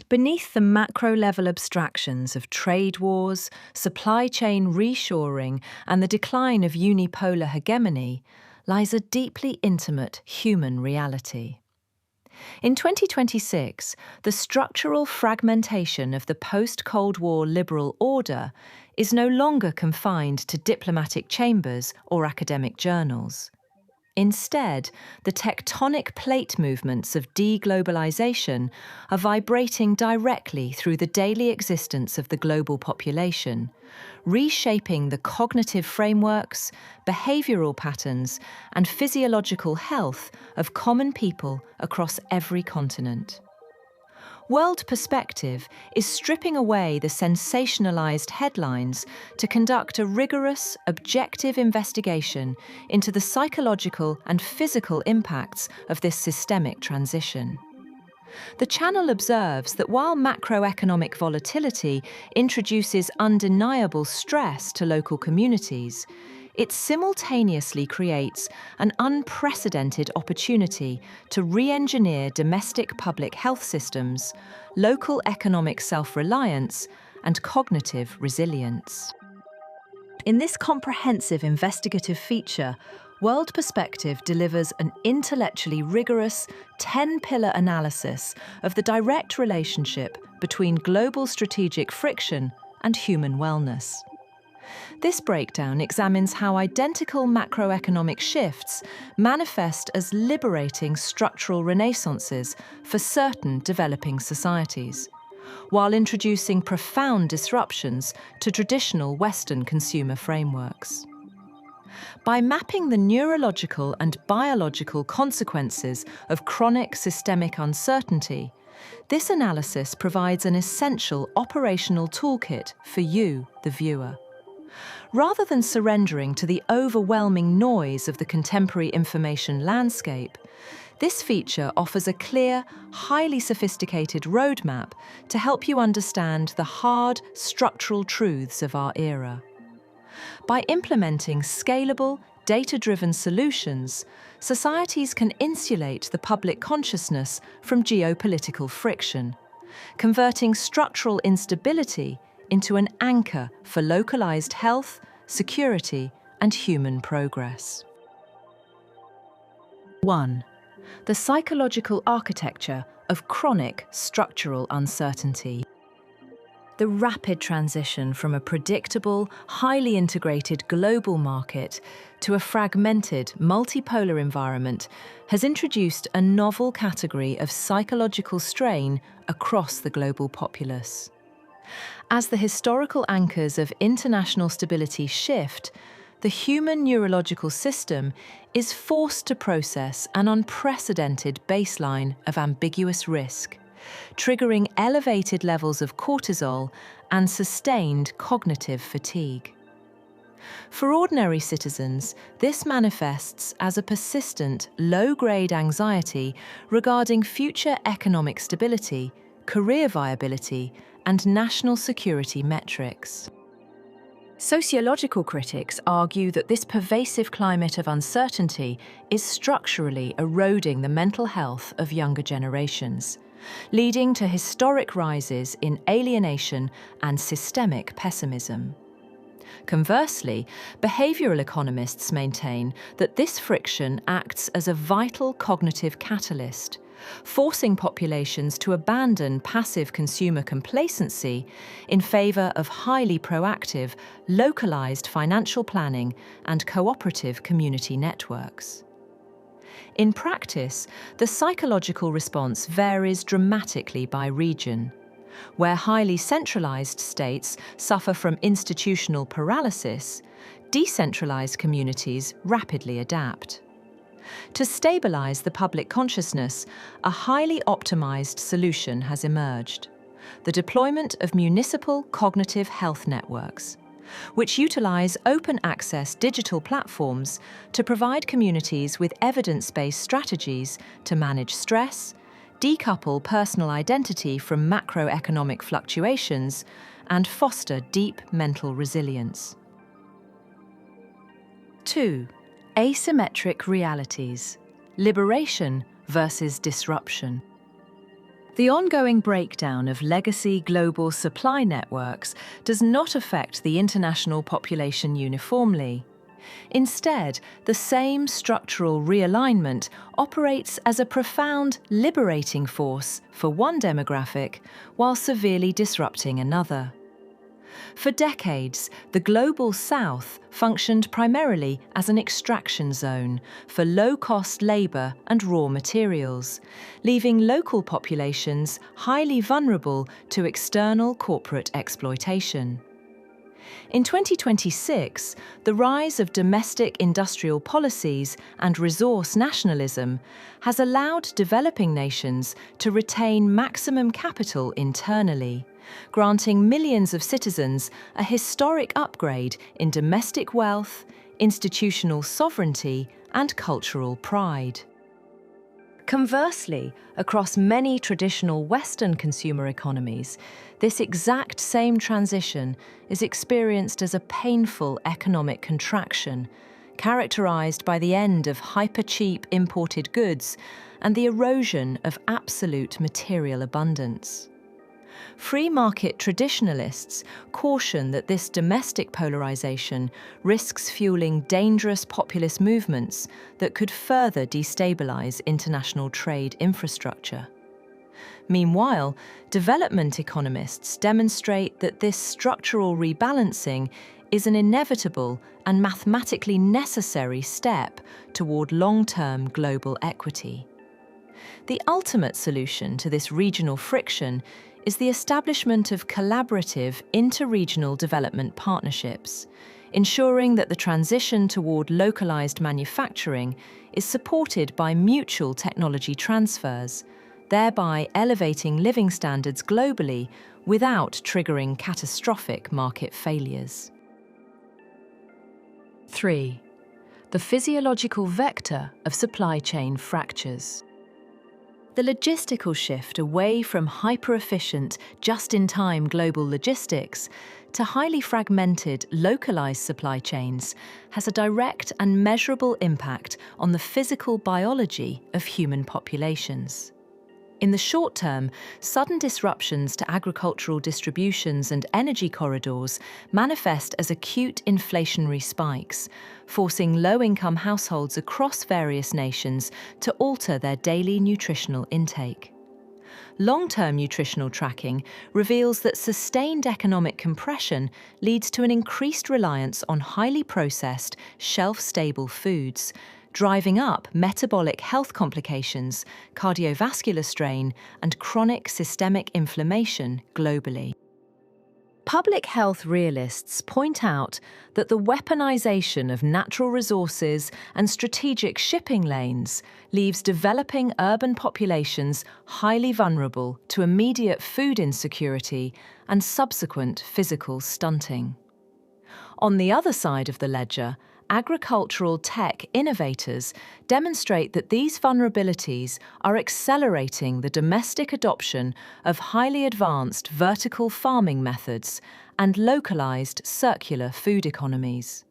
Beneath the macro-level abstractions of trade wars, supply chain reshoring, and the decline of unipolar hegemony lies a deeply intimate human reality. In 2026, the structural fragmentation of the post-Cold War liberal order is no longer confined to diplomatic chambers or academic journals. Instead, the tectonic plate movements of de-globalization are vibrating directly through the daily existence of the global population, reshaping the cognitive frameworks, behavioral patterns, and physiological health of common people across every continent. World Perspective is stripping away the sensationalized headlines to conduct a rigorous, objective investigation into the psychological and physical impacts of this systemic transition. The channel observes that while macroeconomic volatility introduces undeniable stress to local communities, it simultaneously creates an unprecedented opportunity to re-engineer domestic public health systems, local economic self-reliance, and cognitive resilience. In this comprehensive investigative feature, World Perspective delivers an intellectually rigorous 10-pillar analysis of the direct relationship between global strategic friction and human wellness. This breakdown examines how identical macroeconomic shifts manifest as liberating structural renaissances for certain developing societies, while introducing profound disruptions to traditional Western consumer frameworks. By mapping the neurological and biological consequences of chronic systemic uncertainty, this analysis provides an essential operational toolkit for you, the viewer. Rather than surrendering to the overwhelming noise of the contemporary information landscape, this feature offers a clear, highly sophisticated roadmap to help you understand the hard, structural truths of our era. By implementing scalable, data-driven solutions, societies can insulate the public consciousness from geopolitical friction, converting structural instability into an anchor for localized health, security, and human progress. 1. The psychological architecture of chronic structural uncertainty. The rapid transition from a predictable, highly integrated global market to a fragmented, multipolar environment has introduced a novel category of psychological strain across the global populace. As the historical anchors of international stability shift, the human neurological system is forced to process an unprecedented baseline of ambiguous risk, triggering elevated levels of cortisol and sustained cognitive fatigue. For ordinary citizens, this manifests as a persistent, low-grade anxiety regarding future economic stability, career viability, and national security metrics. Sociological critics argue that this pervasive climate of uncertainty is structurally eroding the mental health of younger generations, leading to historic rises in alienation and systemic pessimism. Conversely, behavioral economists maintain that this friction acts as a vital cognitive catalyst, forcing populations to abandon passive consumer complacency in favor of highly proactive, localized financial planning and cooperative community networks. In practice, the psychological response varies dramatically by region. Where highly centralized states suffer from institutional paralysis, decentralized communities rapidly adapt. To stabilize the public consciousness, a highly optimized solution has emerged: the deployment of municipal cognitive health networks, which utilize open-access digital platforms to provide communities with evidence-based strategies to manage stress, decouple personal identity from macroeconomic fluctuations, and foster deep mental resilience. 2. Asymmetric realities: liberation versus disruption. The ongoing breakdown of legacy global supply networks does not affect the international population uniformly. Instead, the same structural realignment operates as a profound liberating force for one demographic while severely disrupting another. For decades, the Global South functioned primarily as an extraction zone for low-cost labour and raw materials, leaving local populations highly vulnerable to external corporate exploitation. In 2026, the rise of domestic industrial policies and resource nationalism has allowed developing nations to retain maximum capital internally, granting millions of citizens a historic upgrade in domestic wealth, institutional sovereignty, and cultural pride. Conversely, across many traditional Western consumer economies, this exact same transition is experienced as a painful economic contraction, characterized by the end of hyper-cheap imported goods and the erosion of absolute material abundance. Free market traditionalists caution that this domestic polarization risks fueling dangerous populist movements that could further destabilize international trade infrastructure. Meanwhile, development economists demonstrate that this structural rebalancing is an inevitable and mathematically necessary step toward long-term global equity. The ultimate solution to this regional friction is the establishment of collaborative inter-regional development partnerships, ensuring that the transition toward localized manufacturing is supported by mutual technology transfers, thereby elevating living standards globally without triggering catastrophic market failures. 3. The physiological vector of supply chain fractures. The logistical shift away from hyper-efficient, just-in-time global logistics to highly fragmented, localized supply chains has a direct and measurable impact on the physical biology of human populations. In the short term, sudden disruptions to agricultural distributions and energy corridors manifest as acute inflationary spikes, forcing low-income households across various nations to alter their daily nutritional intake. Long-term nutritional tracking reveals that sustained economic compression leads to an increased reliance on highly processed, shelf-stable foods, driving up metabolic health complications, cardiovascular strain, and chronic systemic inflammation globally. Public health realists point out that the weaponization of natural resources and strategic shipping lanes leaves developing urban populations highly vulnerable to immediate food insecurity and subsequent physical stunting. On the other side of the ledger, agricultural tech innovators demonstrate that these vulnerabilities are accelerating the domestic adoption of highly advanced vertical farming methods and localized circular food economies.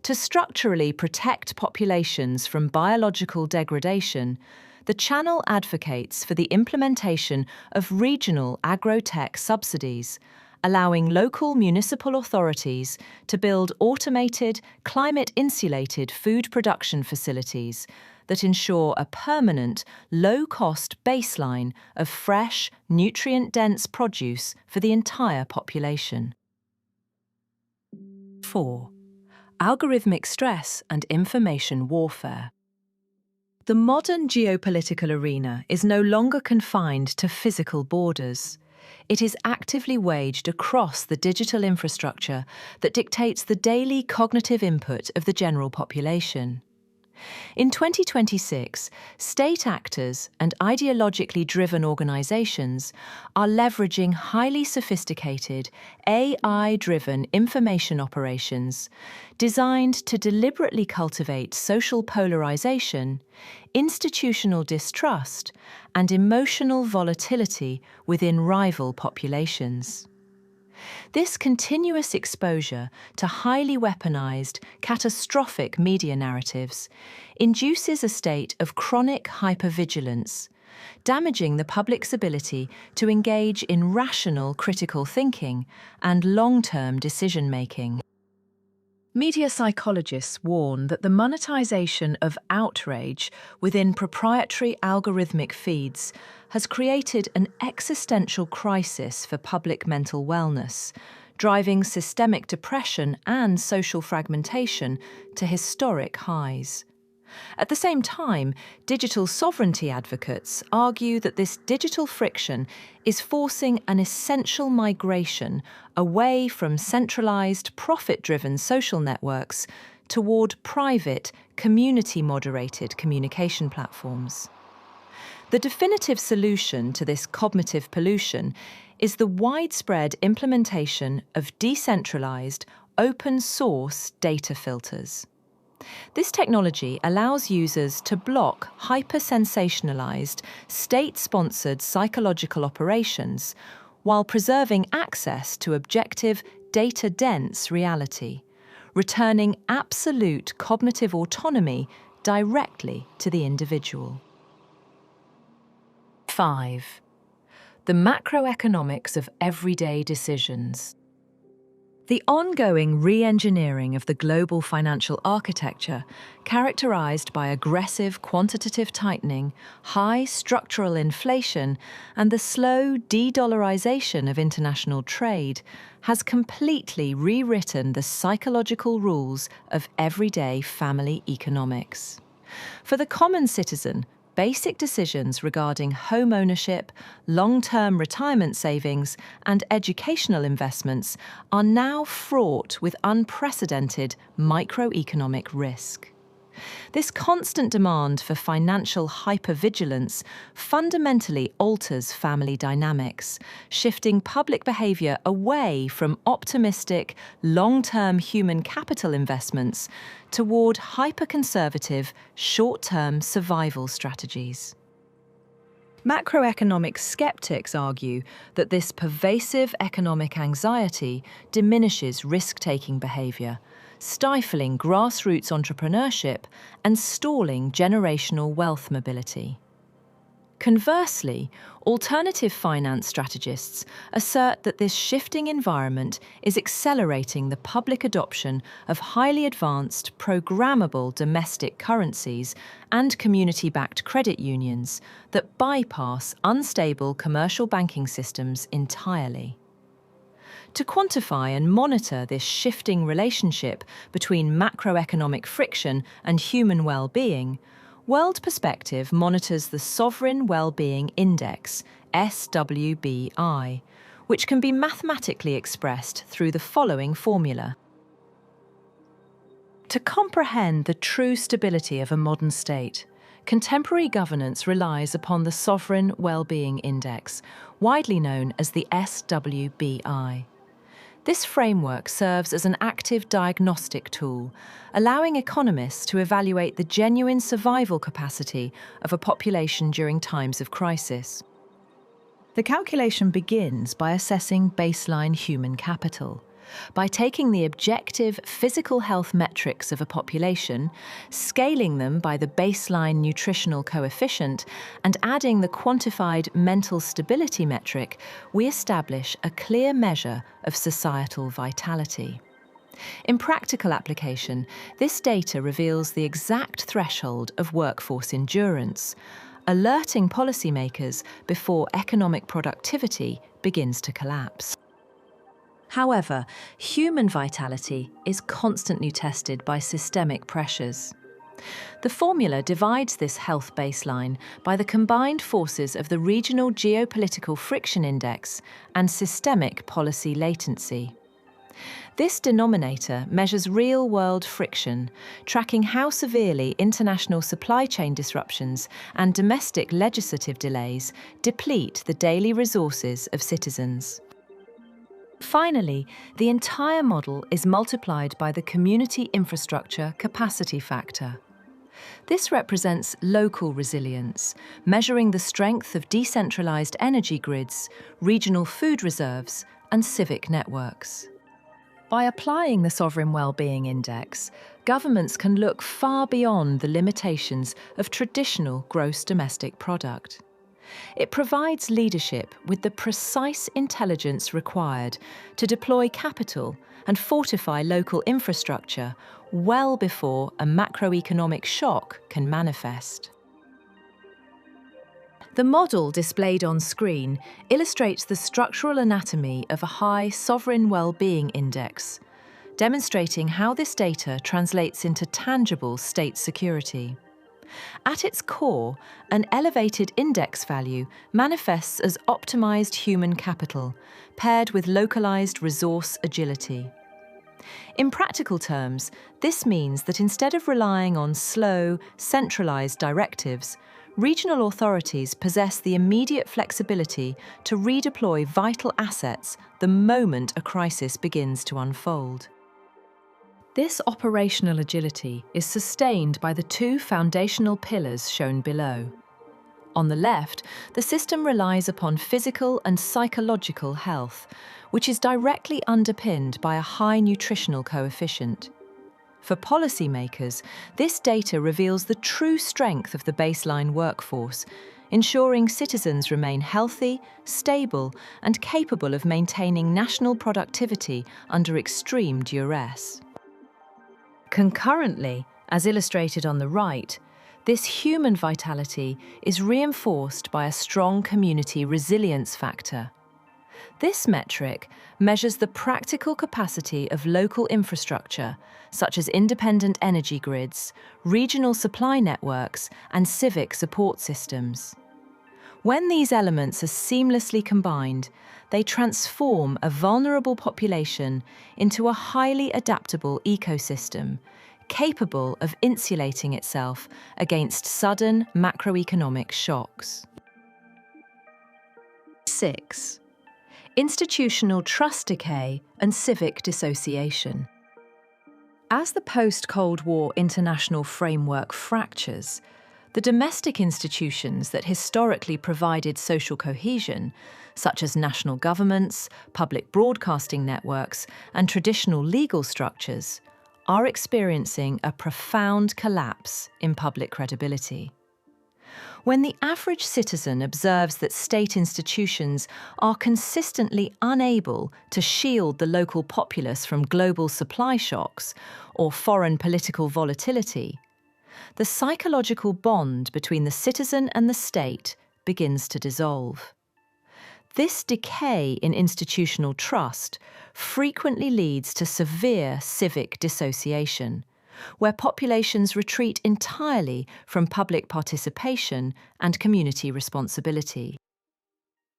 To structurally protect populations from biological degradation, the channel advocates for the implementation of regional agro-tech subsidies, allowing local municipal authorities to build automated, climate-insulated food production facilities that ensure a permanent, low-cost baseline of fresh, nutrient-dense produce for the entire population. 4. Algorithmic stress and information warfare. The modern geopolitical arena is no longer confined to physical borders. It is actively waged across the digital infrastructure that dictates the daily cognitive input of the general population. In 2026, state actors and ideologically driven organizations are leveraging highly sophisticated, AI-driven information operations designed to deliberately cultivate social polarization, institutional distrust, and emotional volatility within rival populations. This continuous exposure to highly weaponized, catastrophic media narratives induces a state of chronic hypervigilance, damaging the public's ability to engage in rational critical thinking and long-term decision-making. Media psychologists warn that the monetization of outrage within proprietary algorithmic feeds has created an existential crisis for public mental wellness, driving systemic depression and social fragmentation to historic highs. At the same time, digital sovereignty advocates argue that this digital friction is forcing an essential migration away from centralized, profit-driven social networks toward private, community-moderated communication platforms. The definitive solution to this cognitive pollution is the widespread implementation of decentralized, open-source data filters. This technology allows users to block hyper-sensationalized, state-sponsored psychological operations while preserving access to objective, data-dense reality, returning absolute cognitive autonomy directly to the individual. 5. The macroeconomics of everyday decisions. The ongoing re-engineering of the global financial architecture, characterized by aggressive quantitative tightening, high structural inflation, and the slow de-dollarization of international trade, has completely rewritten the psychological rules of everyday family economics. For the common citizen, basic decisions regarding home ownership, long-term retirement savings, and educational investments are now fraught with unprecedented microeconomic risk. This constant demand for financial hypervigilance fundamentally alters family dynamics, shifting public behavior away from optimistic, long-term human capital investments toward hyperconservative, short-term survival strategies. Macroeconomic skeptics argue that this pervasive economic anxiety diminishes risk-taking behavior, stifling grassroots entrepreneurship and stalling generational wealth mobility. Conversely, alternative finance strategists assert that this shifting environment is accelerating the public adoption of highly advanced, programmable domestic currencies and community-backed credit unions that bypass unstable commercial banking systems entirely. To quantify and monitor this shifting relationship between macroeconomic friction and human well-being, World Perspective monitors the Sovereign Well-being Index, SWBI, which can be mathematically expressed through the following formula. To comprehend the true stability of a modern state, contemporary governance relies upon the Sovereign Well-being Index, widely known as the SWBI. This framework serves as an active diagnostic tool, allowing economists to evaluate the genuine survival capacity of a population during times of crisis. The calculation begins by assessing baseline human capital. By taking the objective physical health metrics of a population, scaling them by the baseline nutritional coefficient, and adding the quantified mental stability metric, we establish a clear measure of societal vitality. In practical application, this data reveals the exact threshold of workforce endurance, alerting policymakers before economic productivity begins to collapse. However, human vitality is constantly tested by systemic pressures. The formula divides this health baseline by the combined forces of the regional geopolitical friction index and systemic policy latency. This denominator measures real-world friction, tracking how severely international supply chain disruptions and domestic legislative delays deplete the daily resources of citizens. Finally, the entire model is multiplied by the community infrastructure capacity factor. This represents local resilience, measuring the strength of decentralized energy grids, regional food reserves, and civic networks. By applying the Sovereign Well-being Index, governments can look far beyond the limitations of traditional gross domestic product. It provides leadership with the precise intelligence required to deploy capital and fortify local infrastructure well before a macroeconomic shock can manifest. The model displayed on screen illustrates the structural anatomy of a high sovereign well-being index, demonstrating how this data translates into tangible state security. At its core, an elevated index value manifests as optimized human capital, paired with localized resource agility. In practical terms, this means that instead of relying on slow, centralized directives, regional authorities possess the immediate flexibility to redeploy vital assets the moment a crisis begins to unfold. This operational agility is sustained by the two foundational pillars shown below. On the left, the system relies upon physical and psychological health, which is directly underpinned by a high nutritional coefficient. For policymakers, this data reveals the true strength of the baseline workforce, ensuring citizens remain healthy, stable, and capable of maintaining national productivity under extreme duress. Concurrently, as illustrated on the right, this human vitality is reinforced by a strong community resilience factor. This metric measures the practical capacity of local infrastructure, such as independent energy grids, regional supply networks, and civic support systems. When these elements are seamlessly combined, they transform a vulnerable population into a highly adaptable ecosystem, capable of insulating itself against sudden macroeconomic shocks. 6. Institutional trust decay and civic dissociation. As the post-Cold War international framework fractures, the domestic institutions that historically provided social cohesion, such as national governments, public broadcasting networks, and traditional legal structures, are experiencing a profound collapse in public credibility. When the average citizen observes that state institutions are consistently unable to shield the local populace from global supply shocks or foreign political volatility, the psychological bond between the citizen and the state begins to dissolve. This decay in institutional trust frequently leads to severe civic dissociation, where populations retreat entirely from public participation and community responsibility.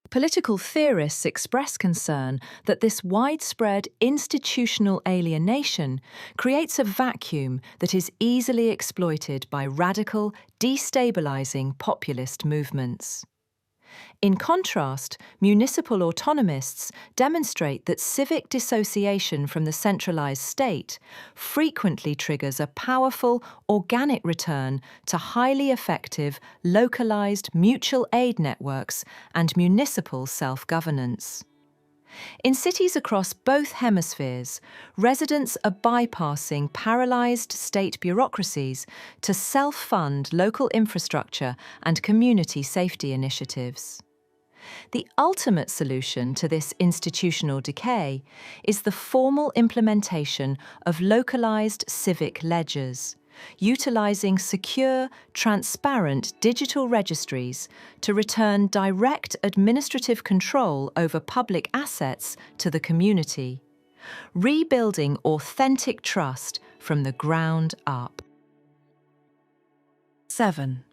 Political theorists express concern that this widespread institutional alienation creates a vacuum that is easily exploited by radical, destabilizing populist movements. In contrast, municipal autonomists demonstrate that civic dissociation from the centralized state frequently triggers a powerful, organic return to highly effective, localized mutual aid networks and municipal self-governance. In cities across both hemispheres, residents are bypassing paralyzed state bureaucracies to self-fund local infrastructure and community safety initiatives. The ultimate solution to this institutional decay is the formal implementation of localized civic ledgers, utilizing secure, transparent digital registries to return direct administrative control over public assets to the community, rebuilding authentic trust from the ground up. 7.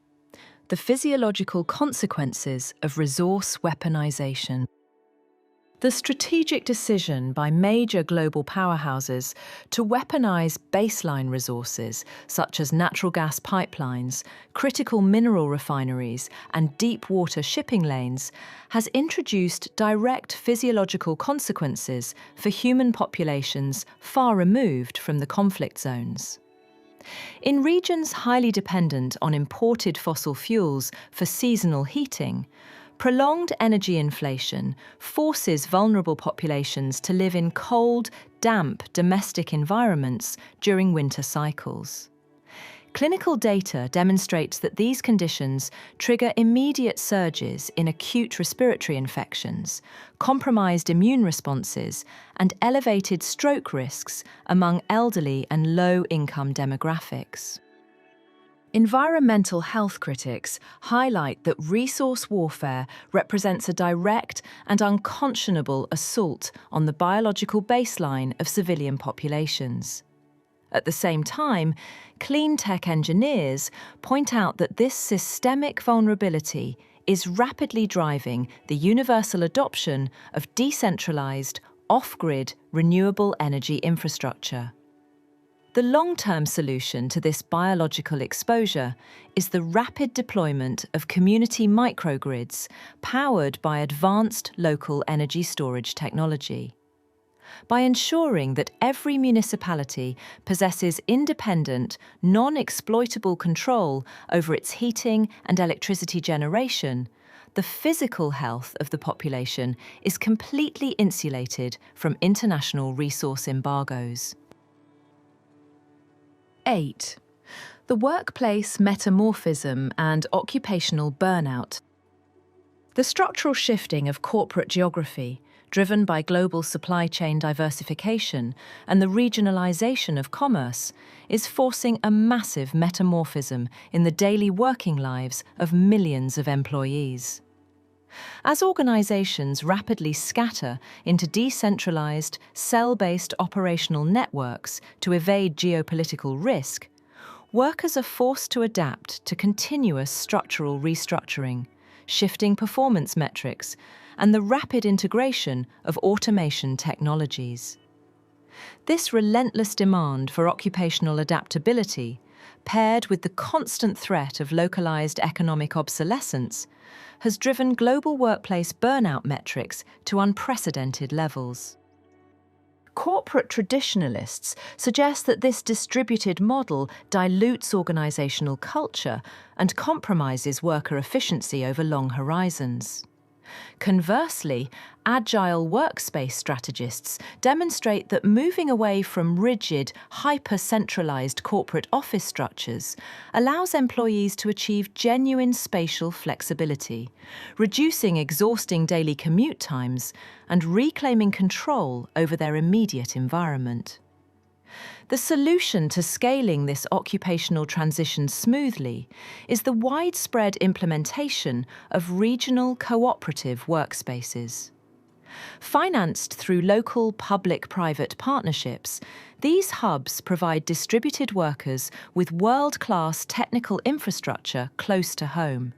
The physiological consequences of resource weaponization. The strategic decision by major global powerhouses to weaponize baseline resources such as natural gas pipelines, critical mineral refineries, and deep water shipping lanes has introduced direct physiological consequences for human populations far removed from the conflict zones. In regions highly dependent on imported fossil fuels for seasonal heating, prolonged energy inflation forces vulnerable populations to live in cold, damp domestic environments during winter cycles. Clinical data demonstrates that these conditions trigger immediate surges in acute respiratory infections, compromised immune responses, and elevated stroke risks among elderly and low-income demographics. Environmental health critics highlight that resource warfare represents a direct and unconscionable assault on the biological baseline of civilian populations. At the same time, clean tech engineers point out that this systemic vulnerability is rapidly driving the universal adoption of decentralized, off-grid, renewable energy infrastructure. The long-term solution to this biological exposure is the rapid deployment of community microgrids powered by advanced local energy storage technology. By ensuring that every municipality possesses independent, non-exploitable control over its heating and electricity generation, the physical health of the population is completely insulated from international resource embargoes. 8. The workplace metamorphism and occupational burnout. The structural shifting of corporate geography, driven by global supply chain diversification and the regionalization of commerce, is forcing a massive metamorphism in the daily working lives of millions of employees. As organizations rapidly scatter into decentralized, cell-based operational networks to evade geopolitical risk, workers are forced to adapt to continuous structural restructuring, shifting performance metrics, and the rapid integration of automation technologies. This relentless demand for occupational adaptability, paired with the constant threat of localized economic obsolescence, has driven global workplace burnout metrics to unprecedented levels. Corporate traditionalists suggest that this distributed model dilutes organizational culture and compromises worker efficiency over long horizons. Conversely, agile workspace strategists demonstrate that moving away from rigid, hyper-centralized corporate office structures allows employees to achieve genuine spatial flexibility, reducing exhausting daily commute times and reclaiming control over their immediate environment. The solution to scaling this occupational transition smoothly is the widespread implementation of regional cooperative workspaces. Financed through local public-private partnerships, these hubs provide distributed workers with world-class technical infrastructure close to home,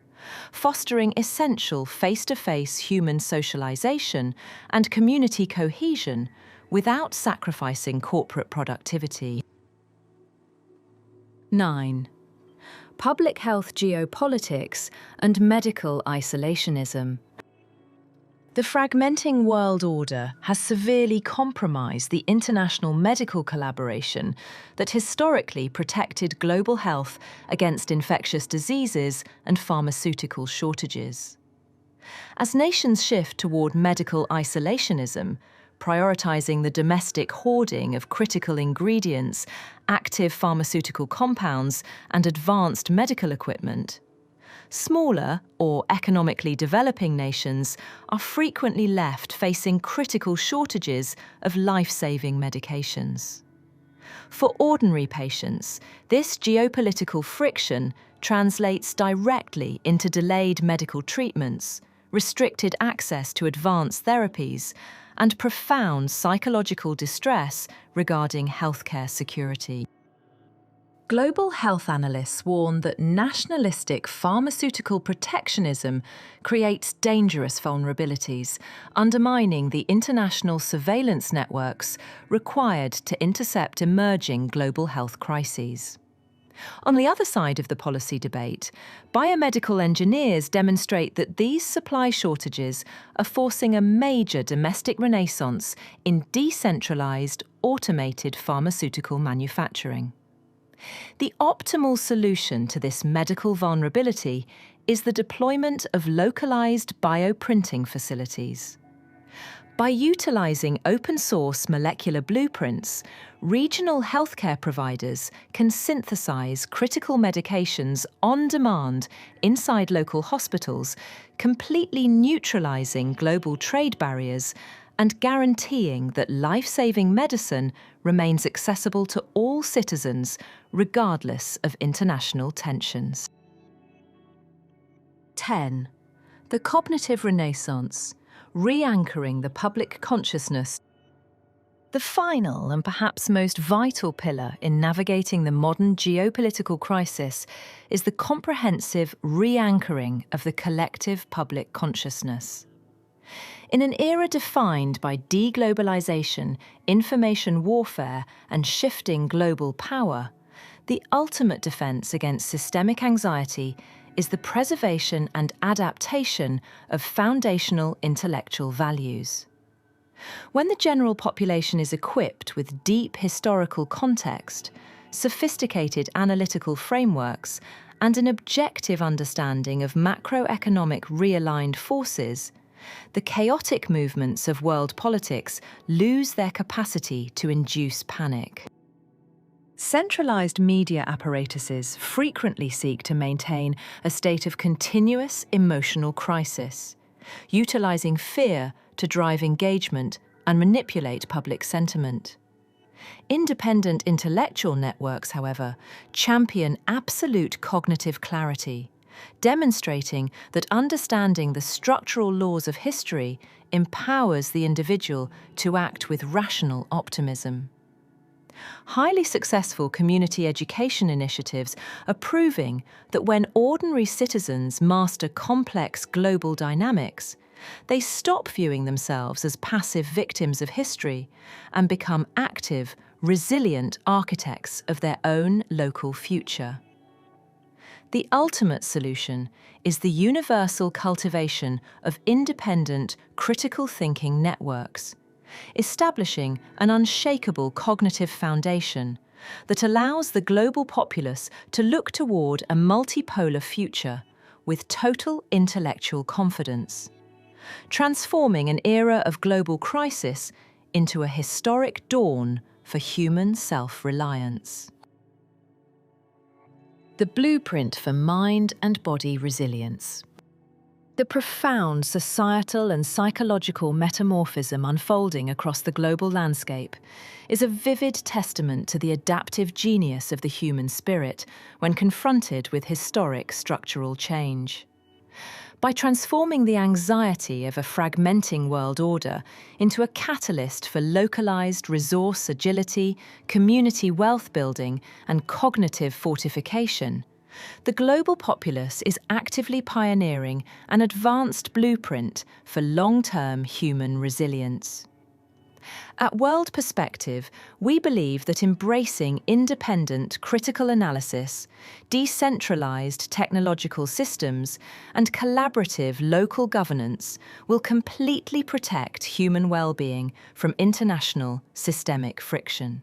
fostering essential face-to-face human socialization and community cohesion without sacrificing corporate productivity. 9. Public health geopolitics and medical isolationism. The fragmenting world order has severely compromised the international medical collaboration that historically protected global health against infectious diseases and pharmaceutical shortages. As nations shift toward medical isolationism, prioritizing the domestic hoarding of critical ingredients, active pharmaceutical compounds, and advanced medical equipment, smaller or economically developing nations are frequently left facing critical shortages of life-saving medications. For ordinary patients, this geopolitical friction translates directly into delayed medical treatments, restricted access to advanced therapies, and profound psychological distress regarding healthcare security. Global health analysts warn that nationalistic pharmaceutical protectionism creates dangerous vulnerabilities, undermining the international surveillance networks required to intercept emerging global health crises. On the other side of the policy debate, biomedical engineers demonstrate that these supply shortages are forcing a major domestic renaissance in decentralized, automated pharmaceutical manufacturing. The optimal solution to this medical vulnerability is the deployment of localized bioprinting facilities. By utilising open-source molecular blueprints, regional healthcare providers can synthesise critical medications on demand inside local hospitals, completely neutralising global trade barriers and guaranteeing that life-saving medicine remains accessible to all citizens, regardless of international tensions. 10. The Cognitive Renaissance, re-anchoring the public consciousness. The final and perhaps most vital pillar in navigating the modern geopolitical crisis is the comprehensive re-anchoring of the collective public consciousness. In an era defined by de-globalization, information warfare, and shifting global power, the ultimate defense against systemic anxiety is the preservation and adaptation of foundational intellectual values. When the general population is equipped with deep historical context, sophisticated analytical frameworks, and an objective understanding of macroeconomic realigned forces, the chaotic movements of world politics lose their capacity to induce panic. Centralized media apparatuses frequently seek to maintain a state of continuous emotional crisis, utilizing fear to drive engagement and manipulate public sentiment. Independent intellectual networks, however, champion absolute cognitive clarity, demonstrating that understanding the structural laws of history empowers the individual to act with rational optimism. Highly successful community education initiatives are proving that when ordinary citizens master complex global dynamics, they stop viewing themselves as passive victims of history and become active, resilient architects of their own local future. The ultimate solution is the universal cultivation of independent, critical thinking networks, establishing an unshakable cognitive foundation that allows the global populace to look toward a multipolar future with total intellectual confidence, transforming an era of global crisis into a historic dawn for human self-reliance. The blueprint for mind and body resilience. The profound societal and psychological metamorphism unfolding across the global landscape is a vivid testament to the adaptive genius of the human spirit when confronted with historic structural change. By transforming the anxiety of a fragmenting world order into a catalyst for localized resource agility, community wealth building, and cognitive fortification, the global populace is actively pioneering an advanced blueprint for long-term human resilience. At World Perspective, we believe that embracing independent critical analysis, decentralized technological systems, and collaborative local governance will completely protect human well-being from international systemic friction.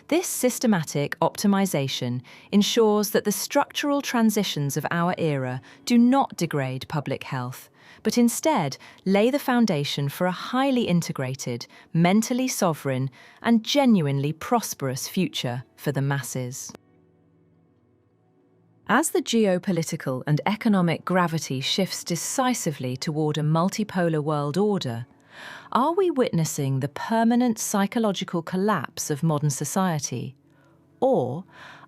This systematic optimization ensures that the structural transitions of our era do not degrade public health, but instead lay the foundation for a highly integrated, mentally sovereign, and genuinely prosperous future for the masses. As the geopolitical and economic gravity shifts decisively toward a multipolar world order, are we witnessing the permanent psychological collapse of modern society? Or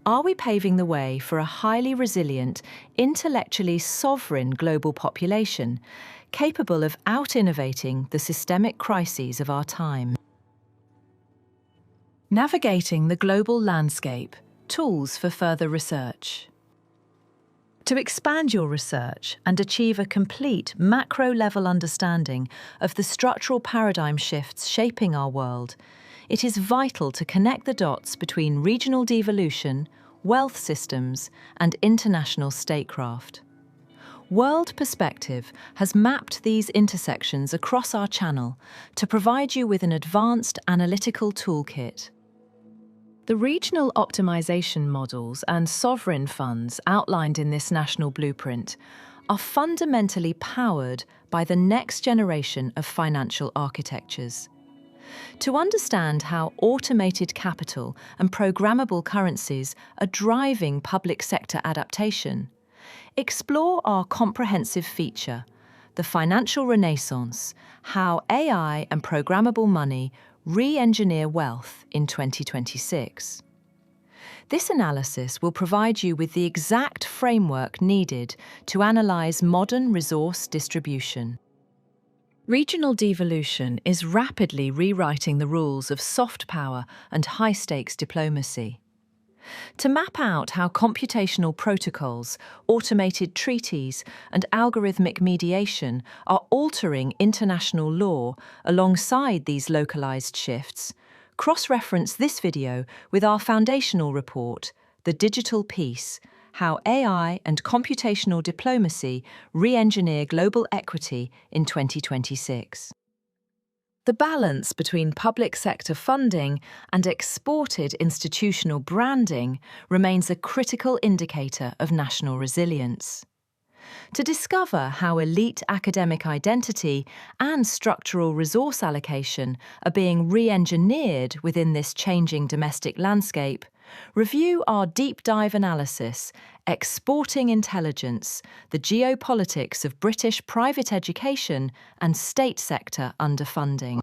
are we paving the way for a highly resilient, intellectually sovereign global population, capable of out-innovating the systemic crises of our time? Navigating the global landscape, tools for further research. To expand your research and achieve a complete macro-level understanding of the structural paradigm shifts shaping our world, it is vital to connect the dots between regional devolution, wealth systems, and international statecraft. World Perspective has mapped these intersections across our channel to provide you with an advanced analytical toolkit. The regional optimization models and sovereign funds outlined in this national blueprint are fundamentally powered by the next generation of financial architectures. To understand how automated capital and programmable currencies are driving public sector adaptation, explore our comprehensive feature, The Financial Renaissance: How AI and Programmable Money Re-engineer Wealth in 2026. This analysis will provide you with the exact framework needed to analyze modern resource distribution. Regional devolution is rapidly rewriting the rules of soft power and high-stakes diplomacy. To map out how computational protocols, automated treaties, and algorithmic mediation are altering international law alongside these localized shifts, cross-reference this video with our foundational report, The Digital Peace: How AI and Computational Diplomacy Re-engineer Global Equity in 2026. The balance between public sector funding and exported institutional branding remains a critical indicator of national resilience. To discover how elite academic identity and structural resource allocation are being re-engineered within this changing domestic landscape, review our deep dive analysis, Exporting Intelligence: The Geopolitics of British Private Education and State Sector Underfunding.